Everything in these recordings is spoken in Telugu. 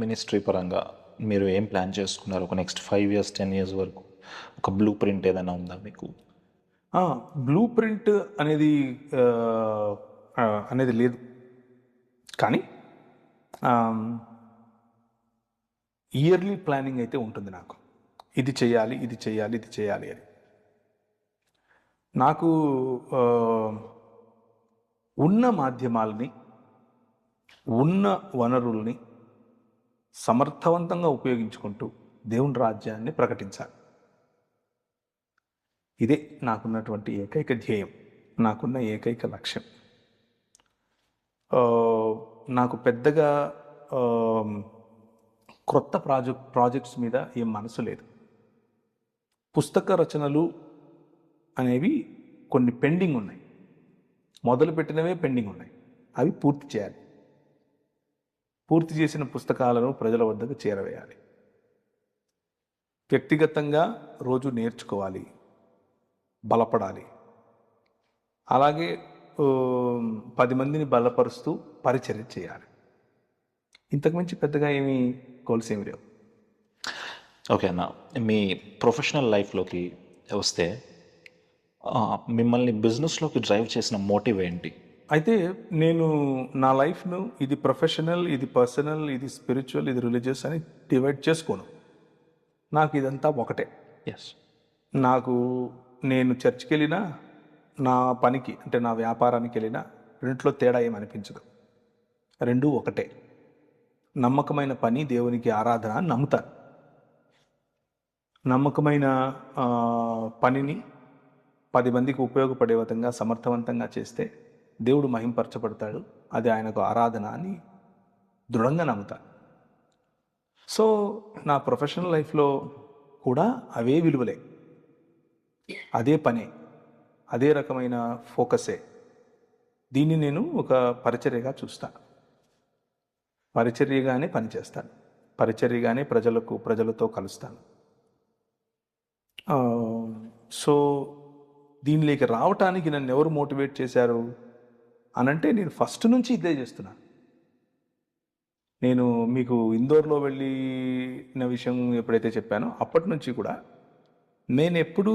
మినిస్ట్రీ పరంగా మీరు ఏం ప్లాన్ చేసుకున్నారు? ఒక నెక్స్ట్ 5 ఇయర్స్, 10 ఇయర్స్ వరకు ఒక బ్లూ ప్రింట్ ఏదైనా ఉందా మీకు? బ్లూ ప్రింట్ అనేది అనేది లేదు. కానీ ఇయర్లీ ప్లానింగ్ అయితే ఉంటుంది నాకు. ఇది చేయాలి, ఇది చేయాలి, ఇది చేయాలి అని. నాకు ఉన్న మాధ్యమాలని, ఉన్న వనరుల్ని సమర్థవంతంగా ఉపయోగించుకుంటూ దేవుని రాజ్యాన్ని ప్రకటించాలి. ఇదే నాకున్నటువంటి ఏకైక ధ్యేయం, నాకున్న ఏకైక లక్ష్యం. నాకు పెద్దగా క్రొత్త ప్రాజెక్ట్స్ మీద ఏం మనసు లేదు. పుస్తక రచనలు అనేవి కొన్ని పెండింగ్ ఉన్నాయి, మొదలుపెట్టినవే పెండింగ్ ఉన్నాయి, అవి పూర్తి చేయాలి. పూర్తి చేసిన పుస్తకాలను ప్రజల వద్దకు చేరవేయాలి. వ్యక్తిగతంగా రోజు నేర్చుకోవాలి, బలపడాలి. అలాగే 10 మందిని బలపరుస్తూ పరిచర్య చేయాలి. ఇంతకుమించి పెద్దగా ఏమీ గోల్స్ ఏమి లేవు. ఓకే అన్న, మీ ప్రొఫెషనల్ లైఫ్లోకి వస్తే మిమ్మల్ని బిజినెస్లోకి డ్రైవ్ చేసిన మోటివ్ ఏంటి? అయితే నేను నా లైఫ్ను ఇది ప్రొఫెషనల్, ఇది పర్సనల్, ఇది స్పిరిచువల్, ఇది రిలీజియస్ అని డివైడ్ చేసుకోను. నాకు ఇదంతా ఒకటే. ఎస్. నేను చర్చ్కి వెళ్ళినా, నా పనికి అంటే నా వ్యాపారానికి వెళ్ళినా రెండిట్లో తేడా ఏమనిపించదు. రెండూ ఒకటే. నమ్మకమైన పని, దేవునికి ఆరాధన అని నమ్ముతాను. నమ్మకమైన పనిని 10 మందికి ఉపయోగపడే విధంగా సమర్థవంతంగా చేస్తే దేవుడు మహింపరచబడతాడు, అది ఆయనకు ఆరాధన అని దృఢంగా నమ్ముతాను. సో నా ప్రొఫెషనల్ లైఫ్లో కూడా అవే విలువలే, అదే పనే, అదే రకమైన ఫోకసే. దీన్ని నేను ఒక పరిచర్యగా చూస్తాను. పరిచర్యగానే పనిచేస్తాను, పరిచర్యగానే ప్రజలతో కలుస్తాను. సో దీనిలోకి రావటానికి నన్ను ఎవరు మోటివేట్ చేశారు అనంటే, నేను ఫస్ట్ నుంచి ఇదే చేస్తున్నాను. నేను మీకు ఇందోర్లో వెళ్ళిన విషయం ఎప్పుడైతే చెప్పానో అప్పటి నుంచి కూడా నేను ఎప్పుడూ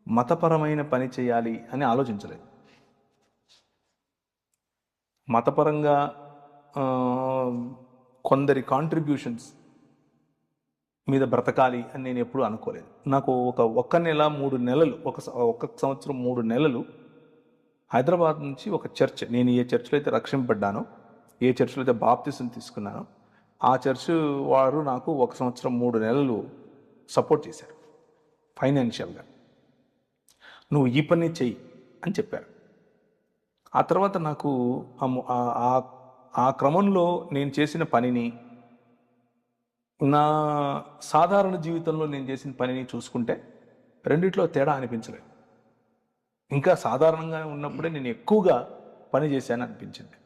మతపరమైన పని చేయాలి అని ఆలోచించలేదు. మతపరంగా కొందరి కాంట్రిబ్యూషన్స్ మీద బ్రతకాలి అని నేను ఎప్పుడూ అనుకోలేదు. నాకు ఒక్క నెల 3 నెలలు, ఒక సంవత్సరం 3 నెలలు హైదరాబాద్ నుంచి ఒక చర్చ్, నేను ఏ చర్చ్లో అయితే రక్షింపబడ్డానో, ఏ చర్చ్లో అయితే బాప్తిసం తీసుకున్నానో, ఆ చర్చ్ వారు నాకు 1 సంవత్సరం 3 నెలలు సపోర్ట్ చేశారు ఫైనాన్షియల్గా. నువ్వు ఈ పని చెయ్యి అని చెప్పారు. ఆ తర్వాత నాకు ఆ క్రమంలో నేను చేసిన పనిని, నా సాధారణ జీవితంలో నేను చేసిన పనిని చూసుకుంటే రెండిట్లో తేడా అనిపించలేదు. ఇంకా సాధారణంగా ఉన్నప్పుడే నేను ఎక్కువగా పని చేశాను అనిపించింది.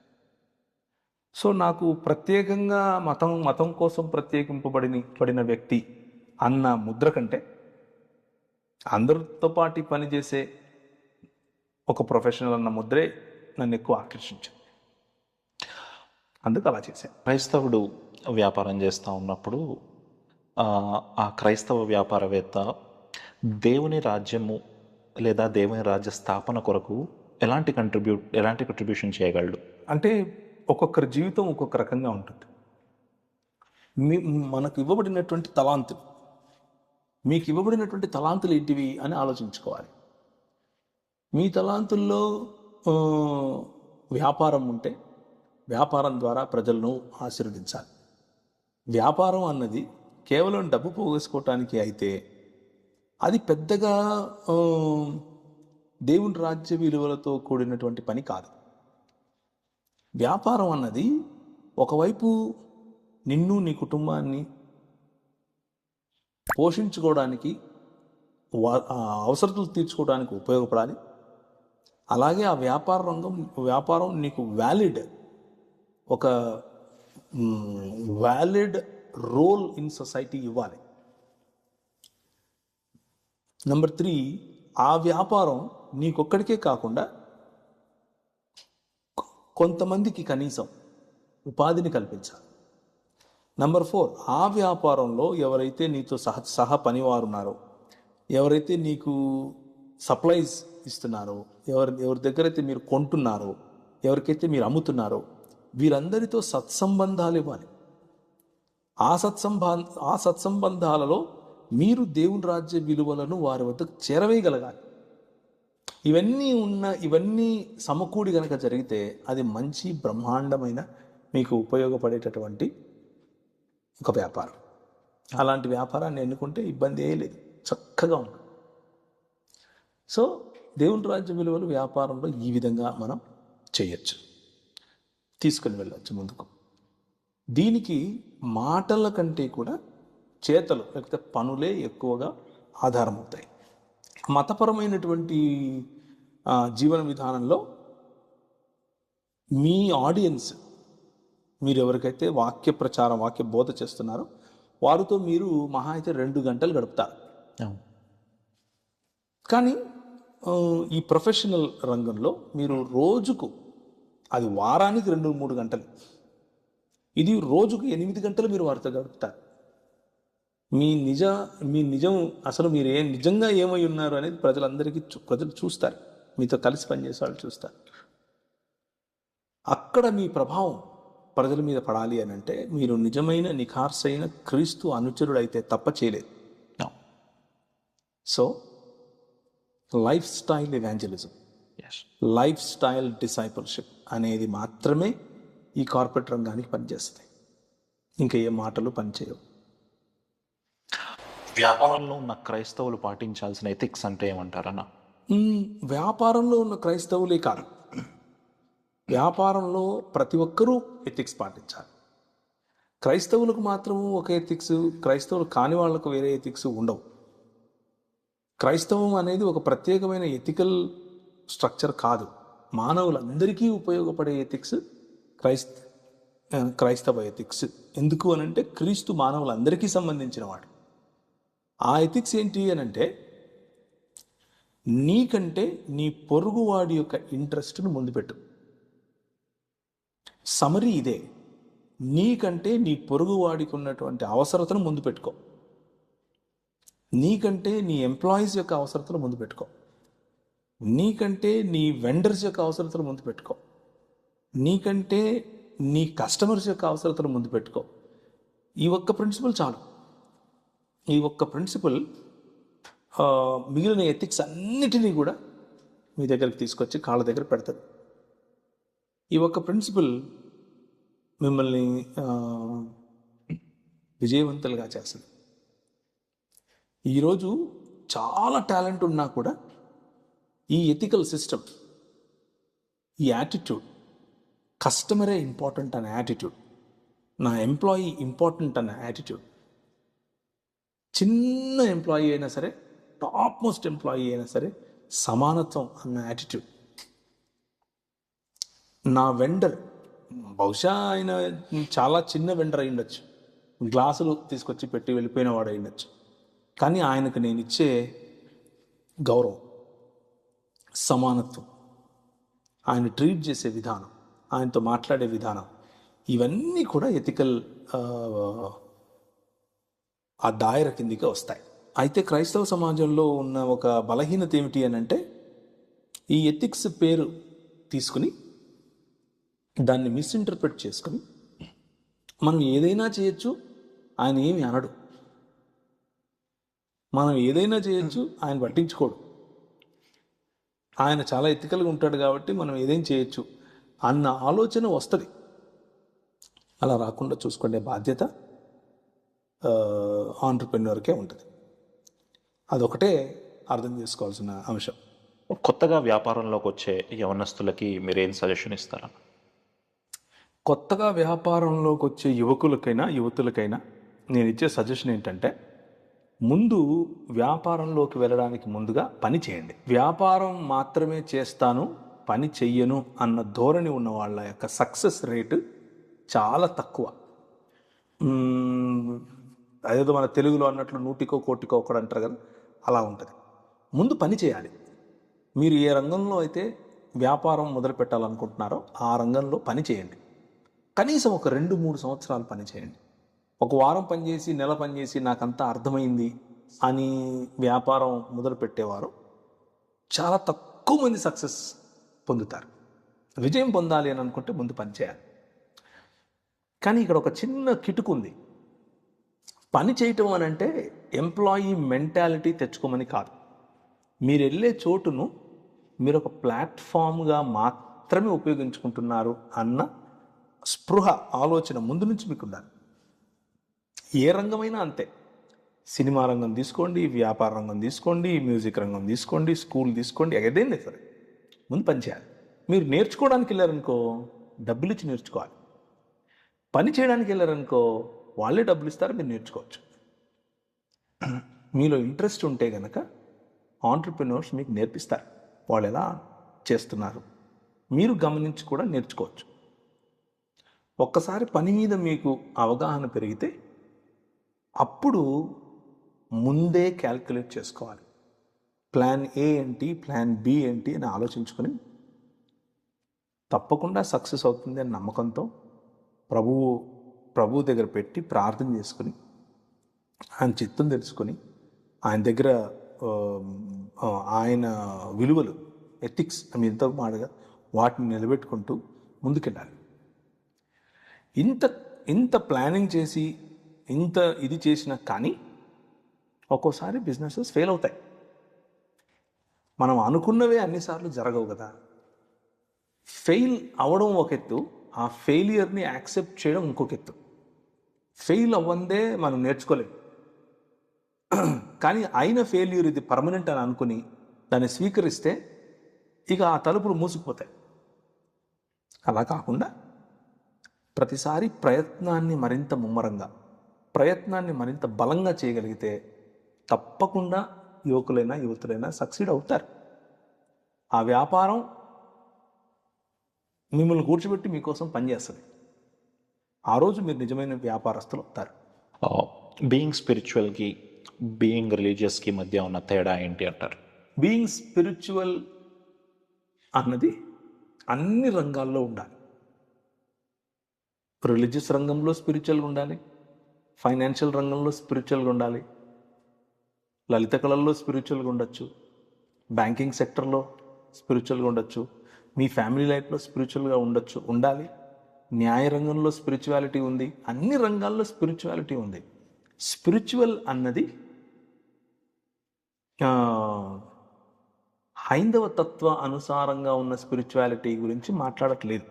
సో నాకు ప్రత్యేకంగా మతం కోసం ప్రత్యేకింపబడిన వ్యక్తి అన్న ముద్ర కంటే, అందరితో పాటు పనిచేసే ఒక ప్రొఫెషనల్ అన్న ముద్రే నన్ను ఎక్కువ ఆకర్షించింది. అందుకు అలా చేశాను. క్రైస్తవుడు వ్యాపారం చేస్తూ ఉన్నప్పుడు ఆ క్రైస్తవ వ్యాపారవేత్త దేవుని రాజ్యము లేదా దేవుని రాజ్య స్థాపన కొరకు ఎలాంటి కంట్రిబ్యూషన్ చేయగలడు? అంటే ఒక్కొక్కరి జీవితం ఒక్కొక్క రకంగా ఉంటుంది. మనకు ఇవ్వబడినటువంటి తలాంతులు, మీకు ఇవ్వబడినటువంటి తలాంతులు ఏంటివి అని ఆలోచించుకోవాలి. మీ తలాంతుల్లో వ్యాపారం ఉంటే వ్యాపారం ద్వారా ప్రజలను ఆశీర్వదించాలి. వ్యాపారం అన్నది కేవలం డబ్బు పోగేసుకోవటానికి అయితే అది పెద్దగా దేవుని రాజ్య విలువలతో కూడినటువంటి పని కాదు. వ్యాపారం అన్నది ఒకవైపు నిన్ను, నీ కుటుంబాన్ని పోషించుకోవడానికి, అవసరాలు తీర్చుకోవడానికి ఉపయోగపడాలి. అలాగే ఆ వ్యాపారం నీకు ఒక వ్యాలిడ్ రోల్ ఇన్ సొసైటీ ఇవ్వాలి. నెంబర్ 3, ఆ వ్యాపారం నీకొక్కడికే కాకుండా కొంతమందికి కనీసం ఉపాధిని కల్పించాలి. నంబర్ 4, ఆ వ్యాపారంలో ఎవరైతే నీతో సహ పనివారు ఉన్నారో, ఎవరైతే నీకు సప్లైస్ ఇస్తున్నారో, ఎవరి దగ్గర అయితే మీరు కొంటున్నారో, ఎవరికైతే మీరు అమ్ముతున్నారో, వీరందరితో సత్సంబంధాలు ఇవ్వాలి. ఆ సత్సంబంధాలలో మీరు దేవుని రాజ్య విలువలను వారి వద్దకు చేరవేయగలగాలి. ఇవన్నీ సమకూడి గనక జరిగితే అది మంచి బ్రహ్మాండమైన మీకు ఉపయోగపడేటటువంటి ఒక వ్యాపారం. అలాంటి వ్యాపారాన్ని ఎన్నుకుంటే ఇబ్బంది ఏ లేదు, చక్కగా ఉంది. సో దేవుని రాజ్య విలువలు వ్యాపారంలో ఈ విధంగా మనం చేయొచ్చు, తీసుకుని వెళ్ళచ్చు ముందుకు. దీనికి మాటల కంటే కూడా చేతలు లేకపోతే పనులే ఎక్కువగా ఆధారం అవుతాయి. మతపరమైనటువంటి జీవన విధానంలో మీ ఆడియన్స్, మీరు ఎవరికైతే వాక్య ప్రచారం, వాక్య బోధ చేస్తున్నారో వారితో మీరు మహా అయితే 2 గంటలు గడుపుతారు. కానీ ఈ ప్రొఫెషనల్ రంగంలో మీరు రోజుకు, అది వారానికి 2-3 గంటలు, ఇది రోజుకు 8 గంటలు మీరు వారితో గడుపుతారు. మీ నిజం అసలు మీరు నిజంగా ఏమై ఉన్నారు అనేది ప్రజలు చూస్తారు, మీతో కలిసి పనిచేసే వాళ్ళు చూస్తారు. అక్కడ మీ ప్రభావం ప్రజల మీద పడాలి అని అంటే మీరు నిజమైన నిఖార్సైన క్రీస్తు అనుచరుడైతే తప్ప చేయలేదు. So life style evangelism, life style discipleship అనేది మాత్రమే ఈ కార్పొరేట్ రంగానికి పనిచేస్తాయి. ఇంకా ఏ మాటలు పనిచేయవు. వ్యాపారంలో ఉన్న క్రైస్తవులు పాటించాల్సిన ఎథిక్స్ అంటే ఏమంటారన్నా? వ్యాపారంలో ఉన్న క్రైస్తవులే కాదు, వ్యాపారంలో ప్రతి ఒక్కరూ ఎథిక్స్ పాటించాలి. క్రైస్తవులకు మాత్రము ఒక ఎథిక్స్, క్రైస్తవులు కాని వాళ్లకు వేరే ఎథిక్స్ ఉండవు. క్రైస్తవం అనేది ఒక ప్రత్యేకమైన ఎథికల్ స్ట్రక్చర్ కాదు. మానవులందరికీ ఉపయోగపడే ఎథిక్స్ క్రైస్తవ ఎథిక్స్. ఎందుకు అనంటే క్రీస్తు మానవులందరికీ సంబంధించిన వాడు. ఆ ఎథిక్స్ ఏంటి అనంటే నీకంటే నీ పొరుగువాడి యొక్క ఇంట్రెస్ట్ను ముందు పెట్టు. సమరీ ఇదే, నీకంటే నీ పొరుగువాడికి ఉన్నటువంటి అవసరతను ముందు పెట్టుకో. నీకంటే నీ ఎంప్లాయీస్ యొక్క అవసరతలు ముందు పెట్టుకో. నీకంటే నీ వెండర్స్ యొక్క అవసరతలు ముందు పెట్టుకో. నీకంటే నీ కస్టమర్స్ యొక్క అవసరతలు ముందు పెట్టుకో. ఈ ఒక్క ప్రిన్సిపల్ చాలు. ఈ ఒక్క ప్రిన్సిపల్ మిగిలిన ఎథిక్స్ అన్నిటినీ కూడా మీ దగ్గరికి తీసుకొచ్చి కాళ్ళ దగ్గర పెడతాడు. ఈ ఒక్క ప్రిన్సిపల్ మిమ్మల్ని విజయవంతులుగా చేస్తుంది. ఈరోజు చాలా టాలెంట్ ఉన్నా కూడా ఈ ఎథికల్ సిస్టమ్, ఈ యాటిట్యూడ్, కస్టమరే ఇంపార్టెంట్ అనే యాటిట్యూడ్, నా ఎంప్లాయీ ఇంపార్టెంట్ అనే యాటిట్యూడ్, చిన్న ఎంప్లాయీ అయినా సరే, టాప్ మోస్ట్ ఎంప్లాయీ అయినా సరే సమానత్వం అన్న యాటిట్యూడ్, నా వెండర్ బహుశా ఆయన చాలా చిన్న వెండర్ అయి ఉండొచ్చు, గ్లాసులు తీసుకొచ్చి పెట్టి వెళ్ళిపోయిన వాడు అయి ఉండొచ్చు, కానీ ఆయనకు నేను ఇచ్చే గౌరవం, సమానత్వం, ఆయన ట్రీట్ చేసే విధానం, ఆయనతో మాట్లాడే విధానం, ఇవన్నీ కూడా ఎథికల్ ఆ దాయర కిందికి వస్తాయి. అయితే క్రైస్తవ సమాజంలో ఉన్న ఒక బలహీనత ఏమిటి అని అంటే ఈ ఎథిక్స్ పేరు తీసుకుని దాన్ని మిస్ఇంటర్ప్రిట్ చేసుకుని మనం ఏదైనా చేయొచ్చు, ఆయన ఏమి అనడు, మనం ఏదైనా చేయొచ్చు, ఆయన పట్టించుకోడు, ఆయన చాలా ఎథికల్గా ఉంటాడు కాబట్టి మనం ఏదైనా చేయొచ్చు అన్న ఆలోచన వస్తుంది. అలా రాకుండా చూసుకునే బాధ్యత ఆంటర్‌ప్రెన్యూర్‌కే ఉంటుంది. అదొకటే అర్థం చేసుకోవాల్సిన అంశం. కొత్తగా వ్యాపారంలోకి వచ్చే యవనస్తులకి మీరేం సజెషన్ ఇస్తారా? కొత్తగా వ్యాపారంలోకి వచ్చే యువతులకైనా నేను ఇచ్చే సజెషన్ ఏంటంటే, ముందు వ్యాపారంలోకి వెళ్ళడానికి ముందుగా పని చేయండి. వ్యాపారం మాత్రమే చేస్తాను, పని చెయ్యను అన్న ధోరణి ఉన్న వాళ్ళ యొక్క సక్సెస్ రేటు చాలా తక్కువ. అదేదో మన తెలుగులో అన్నట్లు 100కో 1,00,00,000 ఒకడు అంటారు కదా, అలా ఉంటుంది. ముందు పని చేయాలి. మీరు ఏ రంగంలో అయితే వ్యాపారం మొదలు పెట్టాలనుకుంటున్నారో ఆ రంగంలో పని చేయండి. కనీసం ఒక 2-3 సంవత్సరాలు పని చేయండి. ఒక వారం పనిచేసి నెల పనిచేసి నాకంతా అర్థమైంది అని వ్యాపారం మొదలు పెట్టేవారు చాలా తక్కువ మంది సక్సెస్ పొందుతారు. విజయం పొందాలి అని అనుకుంటే ముందు పని చేయాలి. కానీ ఇక్కడ ఒక చిన్న కిటుకు ఉంది. పని చేయటం అని అంటే ఎంప్లాయీ మెంటాలిటీ తెచ్చుకోమని కాదు. మీరు వెళ్ళే చోటును మీరు ఒక ప్లాట్ఫామ్గా మాత్రమే ఉపయోగించుకుంటున్నారు అన్న స్పృహ, ఆలోచన ముందు నుంచి మీకు ఉండాలి. ఏ రంగమైనా అంతే. సినిమా రంగం తీసుకోండి, వ్యాపార రంగం తీసుకోండి, మ్యూజిక్ రంగం తీసుకోండి, స్కూల్ తీసుకోండి, ఏదైనా సరే ముందు పని చేయాలి. మీరు నేర్చుకోవడానికి వెళ్ళారనుకో డబ్బులు ఇచ్చి నేర్చుకోవాలి. పని చేయడానికి వెళ్ళారనుకో వాళ్ళే డబ్బులు ఇస్తారు, మీరు నేర్చుకోవచ్చు. మీలో ఇంట్రెస్ట్ ఉంటే కనుక ఆంటర్ప్రినర్స్ మీకు నేర్పిస్తారు. వాళ్ళు ఎలా చేస్తున్నారు మీరు గమనించి కూడా నేర్చుకోవచ్చు. ఒక్కసారి పని మీద మీకు అవగాహన పెరిగితే అప్పుడు ముందే క్యాల్కులేట్ చేసుకోవాలి. ప్లాన్ ఏ ఏంటి, ప్లాన్ బి ఏంటి అని ఆలోచించుకొని తప్పకుండా సక్సెస్ అవుతుంది అని నమ్మకంతో ప్రభువు దగ్గర పెట్టి ప్రార్థన చేసుకొని ఆయన చిత్తం తెలుసుకొని ఆయన దగ్గర ఆయన విలువలు, ఎథిక్స్ మీతో మాటగా వాటిని నిలబెట్టుకుంటూ ముందుకెళ్ళాలి. ఇంత ప్లానింగ్ చేసి ఇంత ఇది చేసినా కానీ ఒక్కోసారి బిజినెసెస్ ఫెయిల్ అవుతాయి. మనం అనుకున్నవే అన్నిసార్లు జరగవు కదా. ఫెయిల్ అవడం ఒక ఎత్తు, ఆ ఫెయిలియర్ని యాక్సెప్ట్ చేయడం ఇంకొక ఎత్తు. ఫెయిల్ అవ్వందే మనం నేర్చుకోలేము. కానీ అయిన ఫెయిల్యూర్ ఇది పర్మనెంట్ అని అనుకుని దాన్ని స్వీకరిస్తే ఇక ఆ తలుపులు మూసుకుపోతాయి. అలా కాకుండా ప్రతిసారి ప్రయత్నాన్ని మరింత ముమ్మరంగా, ప్రయత్నాన్ని మరింత బలంగా చేయగలిగితే తప్పకుండా యువకులైనా యువతులైనా సక్సీడ్ అవుతారు. ఆ వ్యాపారం మిమ్మల్ని కూర్చోబెట్టి మీకోసం పనిచేస్తుంది. ఆ రోజు మీరు నిజమైన వ్యాపారస్తులు అవుతారు. బీయింగ్ స్పిరిచువల్కి బీయింగ్ రిలీజియస్కి మధ్య ఉన్న తేడా ఏంటి అంటారు? బీయింగ్ స్పిరిచువల్ అన్నది అన్ని రంగాల్లో ఉండాలి. రిలీజియస్ రంగంలో స్పిరిచువల్గా ఉండాలి, ఫైనాన్షియల్ రంగంలో స్పిరిచువల్గా ఉండాలి, లలిత కళల్లో స్పిరిచువల్గా ఉండొచ్చు, బ్యాంకింగ్ సెక్టర్లో స్పిరిచువల్గా ఉండొచ్చు, మీ ఫ్యామిలీ లైఫ్లో స్పిరిచువల్గా ఉండాలి. న్యాయ రంగంలో స్పిరిచువాలిటీ ఉంది, అన్ని రంగాల్లో స్పిరిచువాలిటీ ఉంది. స్పిరిచువల్ అన్నది హైందవ తత్వ అనుసారంగా ఉన్న స్పిరిచువాలిటీ గురించి మాట్లాడట్లేదు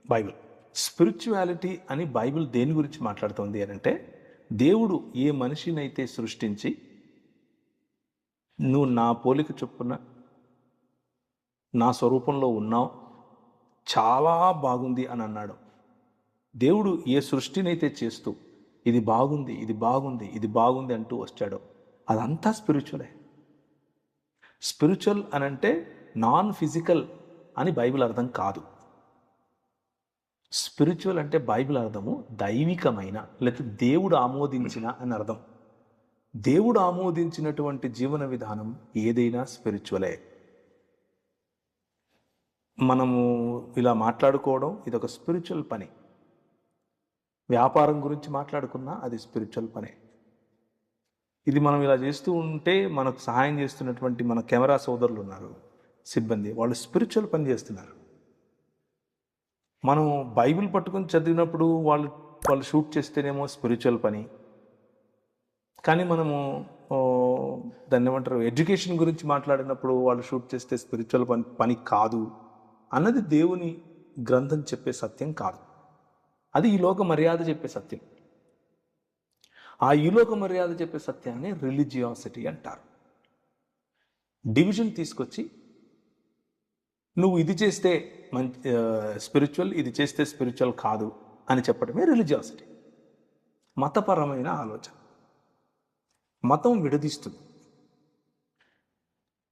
బైబిల్. స్పిరిచువాలిటీ అని బైబిల్ దేని గురించి మాట్లాడుతుంది అని అంటే, దేవుడు ఏ మనిషినైతే సృష్టించి నువ్వు నా పోలిక చొప్పున నా స్వరూపంలో ఉన్నావు, చాలా బాగుంది అని అన్నాడు. దేవుడు ఏ సృష్టినైతే చేస్తూ ఇది బాగుంది, ఇది బాగుంది, ఇది బాగుంది అంటూ వచ్చాడో అదంతా స్పిరిచువలే. స్పిరిచువల్ అని అంటే నాన్ ఫిజికల్ అని బైబిల్ అర్థం కాదు. స్పిరిచువల్ అంటే బైబిల్ అర్థము దైవికమైన, లేకపోతే దేవుడు ఆమోదించిన అని అర్థం. దేవుడు ఆమోదించినటువంటి జీవన విధానం ఏదైనా స్పిరిచువలే. మనము ఇలా మాట్లాడుకోవడం ఇదొక స్పిరిచువల్ పని. వ్యాపారం గురించి మాట్లాడుకున్నా అది స్పిరిచువల్ పనే. ఇది మనం ఇలా చేస్తూ ఉంటే మనకు సహాయం చేస్తున్నటువంటి మన కెమెరా సోదరులు ఉన్నారు, సిబ్బంది, వాళ్ళు స్పిరిచువల్ పని చేస్తున్నారు. మనం బైబిల్ పట్టుకొని చదివినప్పుడు వాళ్ళు షూట్ చేస్తేనేమో స్పిరిచువల్ పని, కానీ మనము దాన్ని ఏమంటారు ఎడ్యుకేషన్ గురించి మాట్లాడినప్పుడు వాళ్ళు షూట్ చేస్తే స్పిరిచువల్ పని కాదు అన్నది దేవుని గ్రంథం చెప్పే సత్యం కాదు. అది ఈ లోక మర్యాద చెప్పే సత్యం. ఆ ఈలోక మర్యాద చెప్పే సత్యాన్ని రిలీజియాసిటీ అంటారు. డివిజన్ తీసుకొచ్చి నువ్వు ఇది చేస్తే స్పిరిచువల్, ఇది చేస్తే స్పిరిచువల్ కాదు అని చెప్పడమే రిలీజియాసిటీ. మతపరమైన ఆలోచన. మతం విడదీస్తుంది.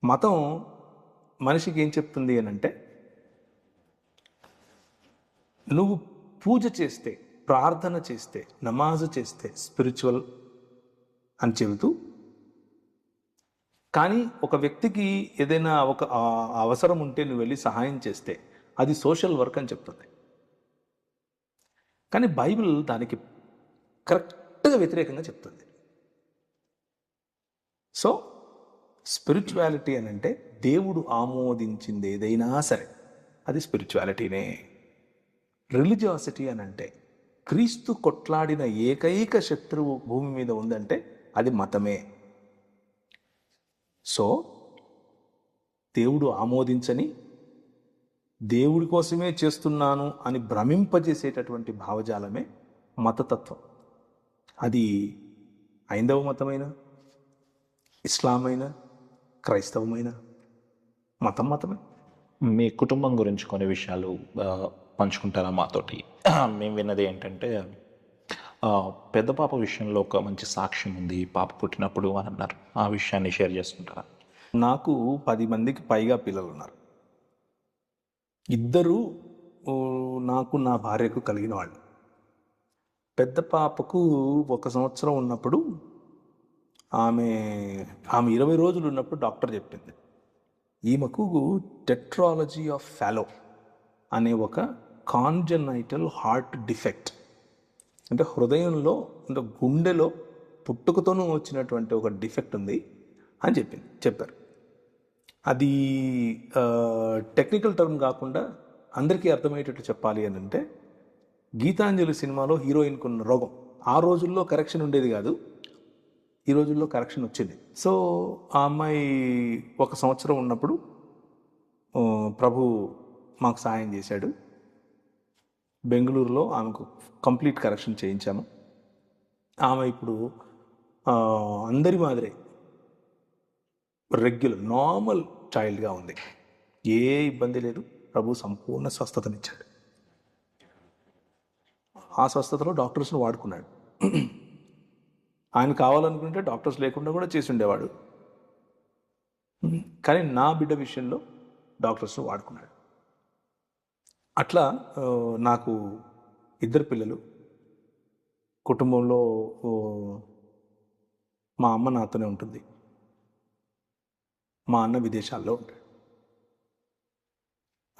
మతం మనిషికి ఏం చెప్తుంది అని అంటే, నువ్వు పూజ చేస్తే, ప్రార్థన చేస్తే, నమాజు చేస్తే స్పిరిచువల్ అని చెబుతూ, కానీ ఒక వ్యక్తికి ఏదైనా ఒక అవసరం ఉంటే నువ్వు వెళ్ళి సహాయం చేస్తే అది సోషల్ వర్క్ అని చెప్తుంది. కానీ బైబిల్ దానికి కరెక్ట్ కరెక్ట్గా వ్యతిరేకంగా చెప్తుంది. సో స్పిరిచువాలిటీ అని అంటే దేవుడు ఆమోదించింది ఏదైనా సరే అది స్పిరిచువాలిటీనే. రిలీజియాసిటీ అని అంటే క్రీస్తు కొట్లాడిన ఏకైక శత్రువు భూమి మీద ఉందంటే అది మతమే. సో దేవుడు ఆమోదించని, దేవుడి కోసమే చేస్తున్నాను అని భ్రమింపజేసేటటువంటి భావజాలమే మతతత్వం. అది హైందవ మతమైన, ఇస్లామైన, క్రైస్తవమైన, మతమే. మీ కుటుంబం గురించి కొన్ని విషయాలు పంచుకుంటారా మాతోటి? మేము విన్నది ఏంటంటే పెద్ద పాప విషయంలో ఒక మంచి సాక్ష్యం ఉంది, పాప పుట్టినప్పుడు అని అన్నారు. ఆ విషయాన్ని షేర్ చేసుకుంటారా? నాకు 10 మందికి పైగా పిల్లలు ఉన్నారు. 2 నాకు నా భార్యకు కలిగిన వాళ్ళు. పెద్ద పాపకు 1 సంవత్సరం ఉన్నప్పుడు ఆమె 20 రోజులు ఉన్నప్పుడు డాక్టర్ చెప్పింది, ఈమెకు టెట్రాలజీ ఆఫ్ ఫాలో అనే ఒక కాంజనైటల్ హార్ట్ డిఫెక్ట్, అంటే హృదయంలో అంటే గుండెలో పుట్టుకతోనూ వచ్చినటువంటి ఒక డిఫెక్ట్ ఉంది అని చెప్పారు. అది టెక్నికల్ టర్మ్ కాకుండా అందరికీ అర్థమయ్యేటట్టు చెప్పాలి అని అంటే, గీతాంజలి సినిమాలో హీరోయిన్కి ఉన్న రోగం ఆ రోజుల్లో కరెక్షన్ ఉండేది కాదు, ఈ రోజుల్లో కరెక్షన్ వచ్చింది. సో ఆ అమ్మాయి 1 సంవత్సరం ఉన్నప్పుడు ప్రభు మాకు సహాయం చేశాడు. బెంగళూరులో ఆమెకు కంప్లీట్ కరెక్షన్ చేయించాము. ఆమె ఇప్పుడు అందరి మాదిరే రెగ్యులర్ నార్మల్ చైల్డ్గా ఉంది. ఏ ఇబ్బంది లేదు. ప్రభు సంపూర్ణ స్వస్థతనిచ్చాడు. ఆ స్వస్థతలో డాక్టర్స్ని వాడుకున్నాడు. ఆయన కావాలనుకుంటే డాక్టర్స్ లేకుండా కూడా చేసి ఉండేవాడు. కానీ నా బిడ్డ విషయంలో డాక్టర్స్ని వాడుకున్నాడు. అట్లా నాకు 2 పిల్లలు. కుటుంబంలో మా అమ్మ నాతోనే ఉంటుంది, మా అన్న విదేశాల్లో ఉంటాడు.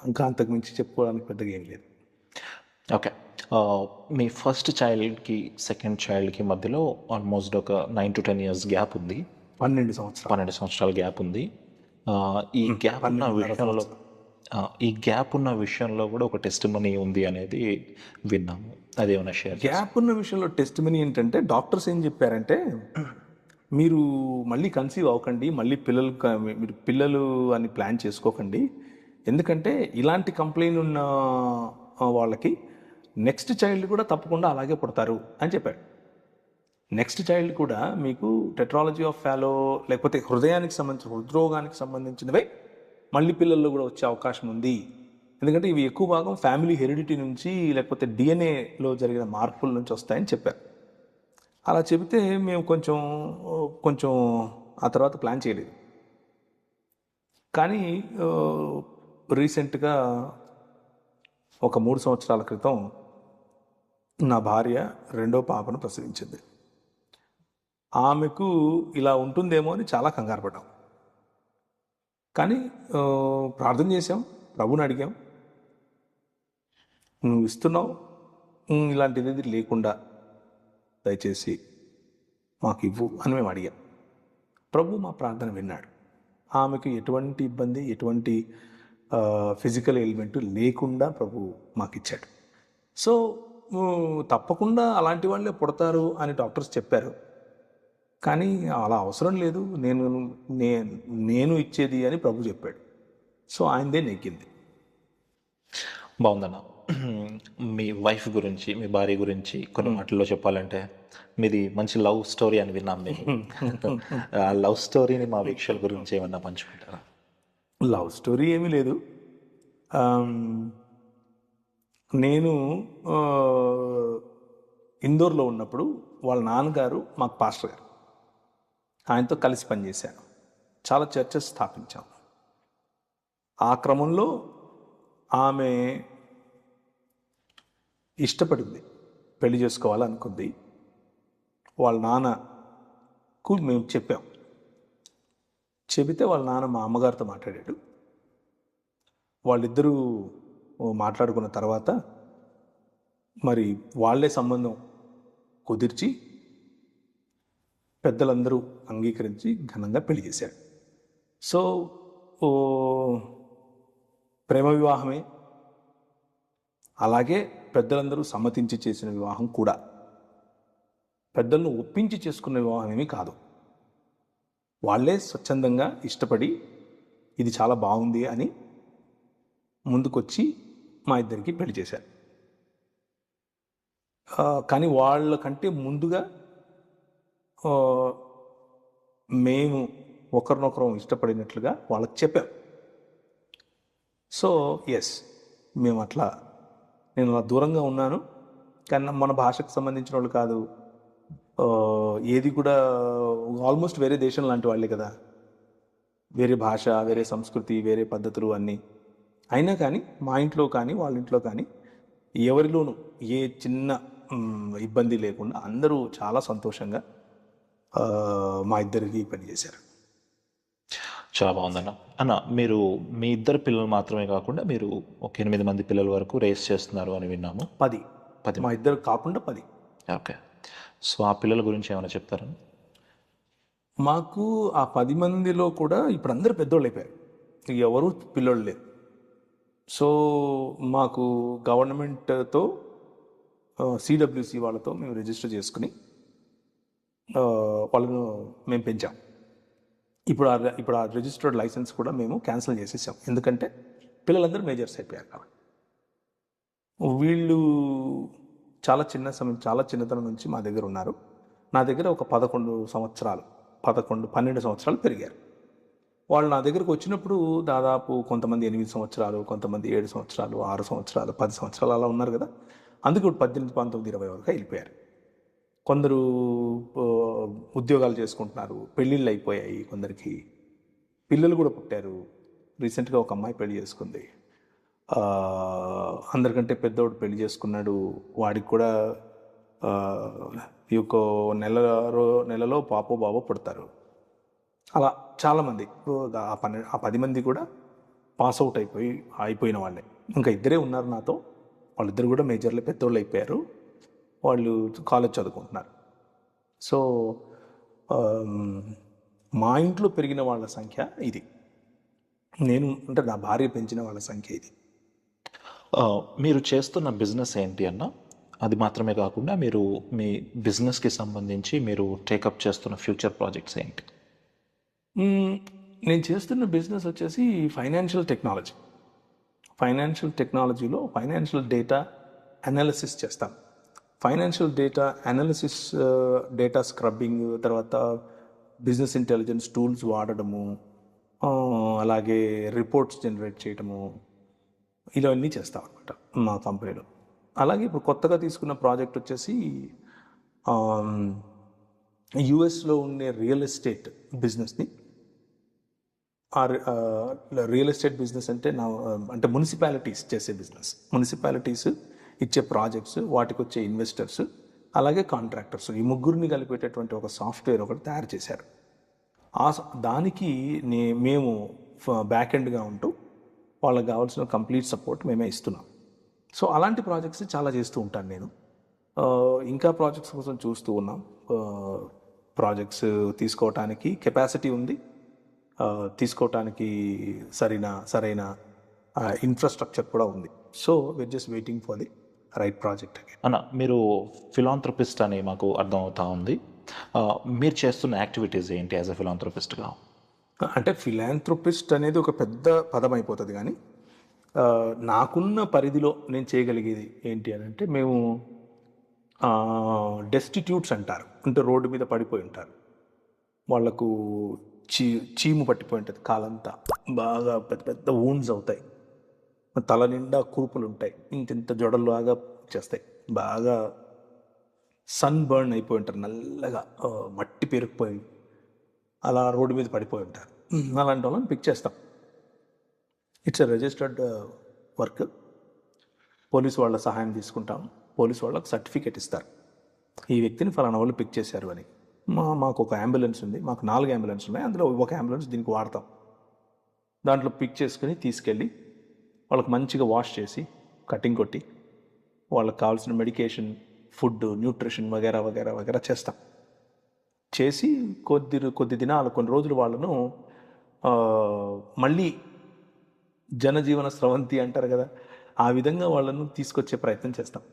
ఇంకా అంతకుమించి చెప్పుకోవడానికి పెద్దగా ఏం లేదు. ఓకే. మీ ఫస్ట్ చైల్డ్కి సెకండ్ చైల్డ్కి మధ్యలో ఆల్మోస్ట్ ఒక 9 to 10 years గ్యాప్ ఉంది. 12 సంవత్సరాలు 12 సంవత్సరాల గ్యాప్ ఉంది. ఈ గ్యాప్ ఉన్న విషయంలో ఈ గ్యాప్ ఉన్న విషయంలో కూడా ఒక టెస్టిమనీ ఉంది అనేది విన్నాము. అదేమైనా షేర్? గ్యాప్ ఉన్న విషయంలో టెస్టిమనీ ఏంటంటే, డాక్టర్స్ ఏం చెప్పారంటే, మీరు మళ్ళీ కన్సీవ్ అవ్వకండి, మళ్ళీ మీరు పిల్లలు అని ప్లాన్ చేసుకోకండి, ఎందుకంటే ఇలాంటి కంప్లైంట్ ఉన్న వాళ్ళకి నెక్స్ట్ చైల్డ్ కూడా తప్పకుండా అలాగే పుడతారు అని చెప్పాడు. నెక్స్ట్ చైల్డ్ కూడా మీకు టెట్రాలజీ ఆఫ్ ఫాలో లేకపోతే హృదరోగానికి సంబంధించినవే మళ్ళీ పిల్లల్లో కూడా వచ్చే అవకాశం ఉంది. ఎందుకంటే ఇవి ఎక్కువ భాగం ఫ్యామిలీ హెరిడిటీ నుంచి లేకపోతే డిఎన్ఏలో జరిగిన మార్పుల నుంచి వస్తాయని చెప్పారు. అలా చెబితే మేము కొంచెం ఆ తర్వాత ప్లాన్ చేయలేదు. కానీ రీసెంట్గా ఒక 3 సంవత్సరాల క్రితం నా భార్య 2వ పాపను ప్రసవించింది. ఆమెకు ఇలా ఉంటుందేమో అని చాలా కంగారు పడ్డాం. కానీ ప్రార్థన చేసాం, ప్రభుని అడిగాం, నువ్వు ఇస్తున్నావు, ఇలాంటిది లేకుండా దయచేసి మాకు ఇవ్వు అని మేము అడిగాం. ప్రభు మా ప్రార్థన విన్నాడు. ఆమెకు ఎటువంటి ఇబ్బంది, ఎటువంటి ఫిజికల్ ఎలిమెంట్ లేకుండా ప్రభు మాకు ఇచ్చాడు. సో తప్పకుండా అలాంటి వాళ్ళే పుడతారు అని డాక్టర్స్ చెప్పారు. కానీ అలా అవసరం లేదు, నేను ఇచ్చేది అని ప్రభు చెప్పాడు. సో ఆయనదే నెగ్గింది. బాగుందన్న. మీ వైఫ్ గురించి, మీ భార్య గురించి కొన్ని మాటల్లో చెప్పాలంటే, మీది మంచి లవ్ స్టోరీ అని విన్నాం మేము. ఆ లవ్ స్టోరీని మా వీక్షల గురించి ఏమన్నా పంచుకుంటారా? లవ్ స్టోరీ ఏమీ లేదు. నేను ఇందోర్లో ఉన్నప్పుడు వాళ్ళ నాన్నగారు మాకు పాస్టర్ గారు, ఆయనతో కలిసి పనిచేశాను. చాలా చర్చెస్ స్థాపించాం. ఆ క్రమంలో ఆమె ఇష్టపడింది, పెళ్లి చేసుకోవాలనుకుంది. వాళ్ళ నాన్నకు మేము చెబితే వాళ్ళ నాన్న మా అమ్మగారితో మాట్లాడాడు. వాళ్ళిద్దరూ మాట్లాడుకున్న తర్వాత మరి వాళ్ళే సంబంధం కుదిర్చి పెద్దలందరూ అంగీకరించి ఘనంగా పెళ్లి చేశారు. సో ఓ, ప్రేమ వివాహమే, అలాగే పెద్దలందరూ సమ్మతించి చేసిన వివాహం కూడా. పెద్దలను ఒప్పించి చేసుకున్న వివాహం ఏమీ కాదు. వాళ్ళే స్వచ్ఛందంగా ఇష్టపడి ఇది చాలా బాగుంది అని ముందుకొచ్చి మా ఇద్దరికి పెళ్లి చేశారు. కానీ వాళ్ళకంటే ముందుగా ఆ, మేము ఒకరినొకరం ఇష్టపడినట్లుగా వాళ్ళకి చెప్పాం. సో ఎస్, మేము అట్లా, నేను అలా దూరంగా ఉన్నాను, కానీ మన భాషకు సంబంధించిన వాళ్ళు కాదు, ఆ, ఏది కూడా ఆల్మోస్ట్ వేరే దేశం లాంటి వాళ్ళే కదా, వేరే భాష, వేరే సంస్కృతి, వేరే పద్ధతులు అన్నీ. అయినా కానీ మా ఇంట్లో కానీ వాళ్ళ ఇంట్లో కానీ ఎవరిలోనూ ఏ చిన్న ఇబ్బంది లేకుండా అందరూ చాలా సంతోషంగా మా ఇద్దరికి పని చేశారు. చాలా బాగుందన్న. అన్న, మీరు మీ ఇద్దరు పిల్లలు మాత్రమే కాకుండా మీరు ఒక 8 మంది పిల్లల వరకు రేస్ చేస్తున్నారు అని విన్నాము. 10 మా ఇద్దరు కాకుండా 10. ఓకే. సో ఆ పిల్లల గురించి ఏమైనా చెప్తారా? మాకు ఆ 10 మందిలో కూడా ఇప్పుడు అందరూ పెద్దోళ్ళు అయిపోయారు, ఎవరు పిల్లోళ్ళు లేరు. సో మాకు గవర్నమెంట్తో సిడబ్ల్యూసి వాళ్ళతో మేము రిజిస్టర్ చేసుకుని వాళ్ళను మేము పెంచాం. ఇప్పుడు ఆ రిజిస్టర్డ్ లైసెన్స్ కూడా మేము క్యాన్సిల్ చేసేసాం, ఎందుకంటే పిల్లలందరూ మేజర్స్ అయిపోయారు కాబట్టి. వీళ్ళు చాలా చిన్నతనం నుంచి మా దగ్గర ఉన్నారు. నా దగ్గర ఒక 12 సంవత్సరాలు పెరిగారు. వాళ్ళు నా దగ్గరకు వచ్చినప్పుడు దాదాపు కొంతమంది 8 సంవత్సరాలు, కొంతమంది 7 సంవత్సరాలు, 6 సంవత్సరాలు, 10 సంవత్సరాలు అలా ఉన్నారు కదా. అందుకే 18, 19, 20 వరకు వెళ్ళిపోయారు. కొందరు ఉద్యోగాలు చేసుకుంటున్నారు, పెళ్ళిళ్ళు అయిపోయాయి, కొందరికి పిల్లలు కూడా పుట్టారు. రీసెంట్గా ఒక అమ్మాయి పెళ్లి చేసుకుంది, అందరికంటే పెద్దోడు పెళ్లి చేసుకున్నాడు. వాడికి కూడా ఇంకో నెలలో పాపో బాబో పుడతారు. అలా చాలామంది, ఆ 10 మంది కూడా పాస్ అవుట్ అయిపోయిన వాళ్ళే. ఇంకా ఇద్దరే ఉన్నారు నాతో, వాళ్ళిద్దరు కూడా మేజర్లో పెద్దోళ్ళు అయిపోయారు, వాళ్ళు కాలేజ్ చదువుకుంటున్నారు. సో మా ఇంట్లో పెరిగిన వాళ్ళ సంఖ్య ఇది, అంటే నా భార్య పెంచిన వాళ్ళ సంఖ్య ఇది. మీరు చేస్తున్న బిజినెస్ ఏంటి అన్న? అది మాత్రమే కాకుండా మీరు మీ బిజినెస్కి సంబంధించి మీరు టేకప్ చేస్తున్న ఫ్యూచర్ ప్రాజెక్ట్స్ ఏంటి? నేను చేస్తున్న బిజినెస్ వచ్చేసి ఫైనాన్షియల్ టెక్నాలజీలో ఫైనాన్షియల్ డేటా అనాలిసిస్ చేస్తాను. Financial data analysis, data scrubbing, తర్వాత బిజినెస్ ఇంటెలిజెన్స్ టూల్స్ వాడడము, అలాగే రిపోర్ట్స్ జనరేట్ చేయడము, ఇవన్నీ చేస్తాం అనమాట మా కంపెనీలో. అలాగే ఇప్పుడు కొత్తగా తీసుకున్న ప్రాజెక్ట్ వచ్చేసి యుఎస్లో ఉండే రియల్ ఎస్టేట్ బిజినెస్ని, రియల్ ఎస్టేట్ బిజినెస్ అంటే మున్సిపాలిటీస్ చేసే బిజినెస్. మున్సిపాలిటీస్ ఇచ్చే ప్రాజెక్ట్స్, వాటికి వచ్చే ఇన్వెస్టర్స్, అలాగే కాంట్రాక్టర్స్, ఈ ముగ్గురిని కలిపేటటువంటి ఒక సాఫ్ట్వేర్ ఒకటి తయారు చేశారు. దానికి మేము బ్యాక్ ఎండ్గా ఉంటూ వాళ్ళకి కావాల్సిన కంప్లీట్ సపోర్ట్ మేమే ఇస్తున్నాం. సో అలాంటి ప్రాజెక్ట్స్ చాలా చేస్తూ ఉంటాను నేను. ఇంకా ప్రాజెక్ట్స్ కోసం చూస్తూ ఉన్నాం. ప్రాజెక్ట్స్ తీసుకోవటానికి కెపాసిటీ ఉంది, తీసుకోవటానికి సరైన ఇన్ఫ్రాస్ట్రక్చర్ కూడా ఉంది. So we are just waiting for the right project. అన్న, మీరు ఫిలాంథ్రపిస్ట్ అని మాకు అర్థమవుతా ఉంది. మీరు చేస్తున్న యాక్టివిటీస్ ఏంటి యాజ్ అ ఫిలాంథ్రపిస్ట్గా? అంటే ఫిలాంథ్రపిస్ట్ అనేది ఒక పెద్ద పదం అయిపోతుంది, కానీ నాకున్న పరిధిలో నేను చేయగలిగేది ఏంటి అని అంటే, మేము డెస్టిట్యూట్స్ అంటారు, అంటే రోడ్డు మీద పడిపోయి ఉంటారు, వాళ్లకు చీము పట్టిపోయి ఉంటుంది, కాలంతా బాగా పెద్ద పెద్ద వూండ్స్ అవుతాయి, తల నిండా కురుపులు ఉంటాయి, ఇంత జొడల్లాగా చేస్తాయి, బాగా సన్ బర్న్ అయిపోయి ఉంటారు, నల్లగా మట్టి పేరుకుపోయి అలా రోడ్డు మీద పడిపోయి ఉంటారు. అలాంటి వాళ్ళని పిక్ చేస్తాం. It's a registered work. Police వాళ్ళ సహాయం తీసుకుంటాం. పోలీసు వాళ్ళకి సర్టిఫికేట్ ఇస్తారు, ఈ వ్యక్తిని ఫలానా వాళ్ళు పిక్ చేశారు అని. మాకు ఒక అంబులెన్స్ ఉంది, మాకు 4 అంబులెన్స్ ఉన్నాయి, అందులో ఒక అంబులెన్స్ దీనికి వాడతాం. దాంట్లో పిక్ చేసుకుని తీసుకెళ్ళి వాళ్ళకి మంచిగా వాష్ చేసి కటింగ్ కొట్టి వాళ్ళకి కావాల్సిన మెడికేషన్, ఫుడ్, న్యూట్రిషన్ వగేరా వగేరా వగేరా చేస్తాం. చేసి కొద్ది దినాలు కొన్ని రోజులు వాళ్ళను ఆ, మళ్ళీ జనజీవన స్రవంతి అంటారు కదా, ఆ విధంగా వాళ్ళను తీసుకొచ్చే ప్రయత్నం చేస్తాం.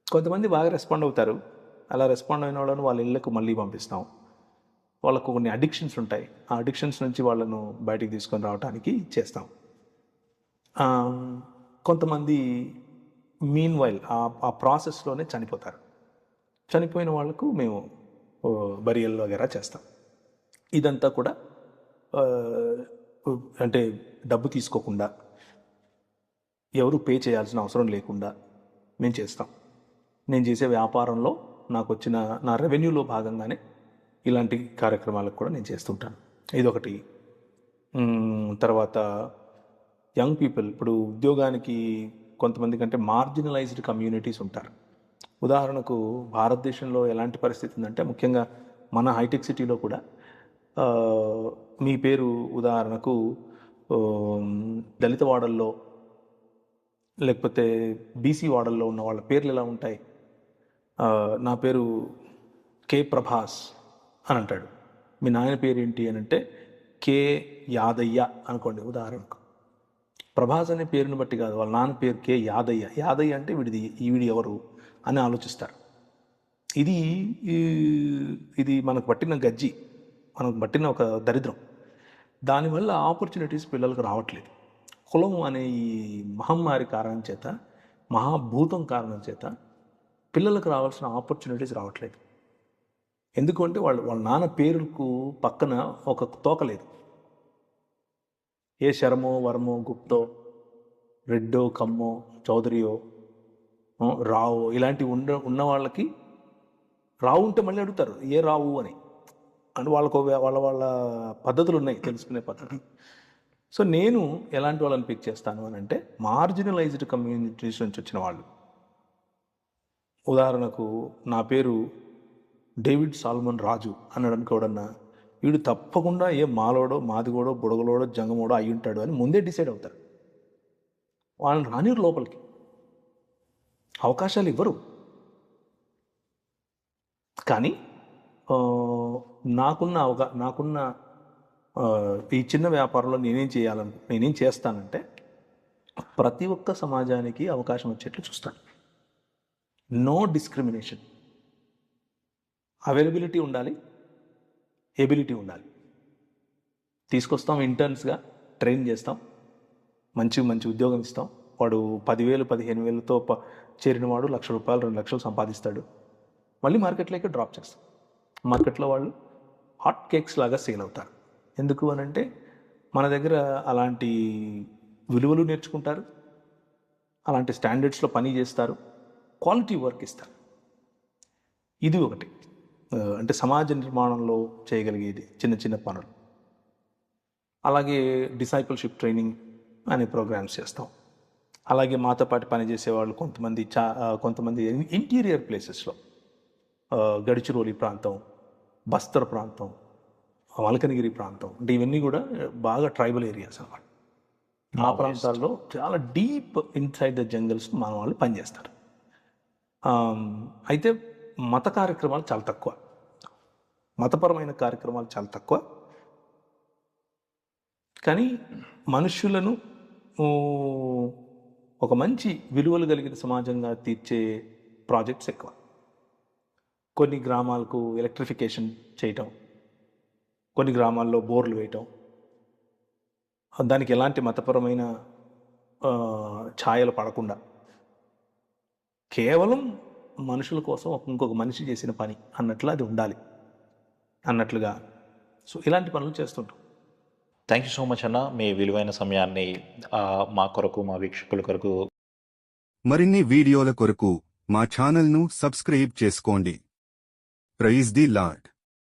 కొంతమంది బాగా రెస్పాండ్ అవుతారు. అలా రెస్పాండ్ అయిన వాళ్ళను వాళ్ళ ఇళ్ళకు మళ్ళీ పంపిస్తాం. వాళ్ళకు కొన్ని అడిక్షన్స్ ఉంటాయి. ఆ అడిక్షన్స్ నుంచి వాళ్ళను బయటికి తీసుకొని రావడానికి చేస్తాం. ఆ, కొంతమంది మీన్ వైల్ ఆ ప్రాసెస్లోనే చనిపోతారు. చనిపోయిన వాళ్ళకు మేము బరియల్ వగేరా చేస్తాం. ఇదంతా కూడా ఆ, అంటే డబ్బు తీసుకోకుండా, ఎవరు పే చేయాల్సిన అవసరం లేకుండా మేము చేస్తాం. నేను చేసే వ్యాపారంలో నాకు వచ్చిన నా రెవెన్యూలో భాగంగానే ఇలాంటి కార్యక్రమాలకు కూడా నేను చేస్తుంటాను. ఇదొకటి. తర్వాత యంగ్ పీపుల్, ఇప్పుడు ఉద్యోగానికి కొంతమంది కంటే మార్జినలైజ్డ్ కమ్యూనిటీస్ ఉంటారు. ఉదాహరణకు భారతదేశంలో ఎలాంటి పరిస్థితి ఉందంటే, ముఖ్యంగా మన హైటెక్ సిటీలో కూడా ఆ, మీ పేరు ఉదాహరణకు ఆ, దళిత వాడల్లో లేకపోతే బీసీ వాడల్లో ఉన్న వాళ్ళ పేర్లు ఎలా ఉంటాయి? నా పేరు కే ప్రభాస్ అని అంటాడు. మీ నాయన పేరు ఏంటి అని అంటే కే యాదయ్య అనుకోండి ఉదాహరణకు. ప్రభాస్ అనే పేరుని బట్టి కాదు, వాళ్ళ నాన్న పేరు కే యాదయ్య. యాదయ్య అంటే వీడి ఎవరు అని ఆలోచిస్తారు. ఇది ఇది మనకు పట్టిన గజ్జి, మనకు పట్టిన ఒక దరిద్రం. దానివల్ల ఆపర్చునిటీస్ పిల్లలకు రావట్లేదు. కులం అనే ఈ మహమ్మారి కారణం చేత, మహాభూతం కారణం చేత పిల్లలకు రావాల్సిన ఆపర్చునిటీస్ రావట్లేదు. ఎందుకంటే వాళ్ళ నాన్న పేరుకు పక్కన ఒక తోక లేదు. ఏ శరమో వర్మో గుప్తో రెడ్డో కమ్మో చౌదరియో రావు ఇలాంటివి ఉన్న వాళ్ళకి రావు ఉంటే మళ్ళీ అడుగుతారు ఏ రావు అని. అంటే వాళ్ళకు వాళ్ళ పద్ధతులు ఉన్నాయి, తెలుసుకునే పద్ధతి. సో నేను ఎలాంటి వాళ్ళని పిక్ చేస్తాను అని అంటే మార్జినలైజ్డ్ కమ్యూనిటీస్ నుంచి వచ్చిన వాళ్ళు. ఉదాహరణకు నా పేరు డేవిడ్ సాల్మన్ రాజు అన్నాడు అనుకోడన్నా, వీడు తప్పకుండా ఏ మాలోడో మాదిగోడో బుడగలోడో జంగమోడో అయి ఉంటాడు అని ముందే డిసైడ్ అవుతారు. వాళ్ళని రానిరు లోపలికి, అవకాశాలు ఇవ్వరు. కానీ నాకున్న ఈ చిన్న వ్యాపారంలో నేనేం చేస్తానంటే ప్రతి ఒక్క సమాజానికి అవకాశం వచ్చేట్లు చూస్తాను. No discrimination. అవైలబిలిటీ ఉండాలి, ఎబిలిటీ ఉండాలి. తీసుకొస్తాం, ఇంటర్న్స్గా ట్రైన్ చేస్తాం, మంచి ఉద్యోగం ఇస్తాం. వాడు 10,000 15,000తో చేరిన వాడు ₹1,00,000 2,00,000 సంపాదిస్తాడు. మళ్ళీ మార్కెట్లోకి డ్రాప్ చేస్తాం. మార్కెట్లో వాళ్ళు హాట్ కేక్స్ లాగా సేల్ అవుతారు. ఎందుకు అని అంటే మన దగ్గర అలాంటి విలువలు నేర్చుకుంటారు, అలాంటి స్టాండర్డ్స్లో పని చేస్తారు, క్వాలిటీ వర్క్ ఇస్తారు. ఇది ఒకటి. అంటే సమాజ నిర్మాణంలో చేయగలిగేది చిన్న పనులు. అలాగే డిసైపుల్షిప్ ట్రైనింగ్ అనే ప్రోగ్రామ్స్ చేస్తాం. అలాగే మాతో పాటు పనిచేసేవాళ్ళు కొంతమంది ఇంటీరియర్ ప్లేసెస్లో, గడిచిరోలి ప్రాంతం, బస్తర్ ప్రాంతం, మల్కనగిరి ప్రాంతం, అంటే ఇవన్నీ కూడా బాగా ట్రైబల్ ఏరియాస్ అన్నమాట. ఆ ప్రాంతాల్లో చాలా డీప్ ఇన్సైడ్ ద జంగల్స్ మన వాళ్ళు పనిచేస్తారు. అయితే మత కార్యక్రమాలు చాలా తక్కువ, మతపరమైన కార్యక్రమాలు చాలా తక్కువ. కానీ మనుష్యులను ఒక మంచి విలువలు కలిగిన సమాజంగా తీర్చే ప్రాజెక్ట్స్ ఎక్కువ. కొన్ని గ్రామాలకు ఎలక్ట్రిఫికేషన్ చేయటం, కొన్ని గ్రామాల్లో బోర్లు వేయటం, దానికి ఎలాంటి మతపరమైన ఛాయలు పడకుండా కేవలం మనుషుల కోసం ఇంకొక మనిషి చేసిన పని అన్నట్లు అది ఉండాలి అన్నట్లుగా. సో ఇలాంటి పనులు చేస్తుంటాం. థ్యాంక్ యూ సో మచ్ అన్న, మీ విలువైన సమయాన్ని మా కొరకు, మా వీక్షకుల కొరకు. మరిన్ని వీడియోల కొరకు మా ఛానల్ను సబ్స్క్రైబ్ చేసుకోండి. Praise the lord.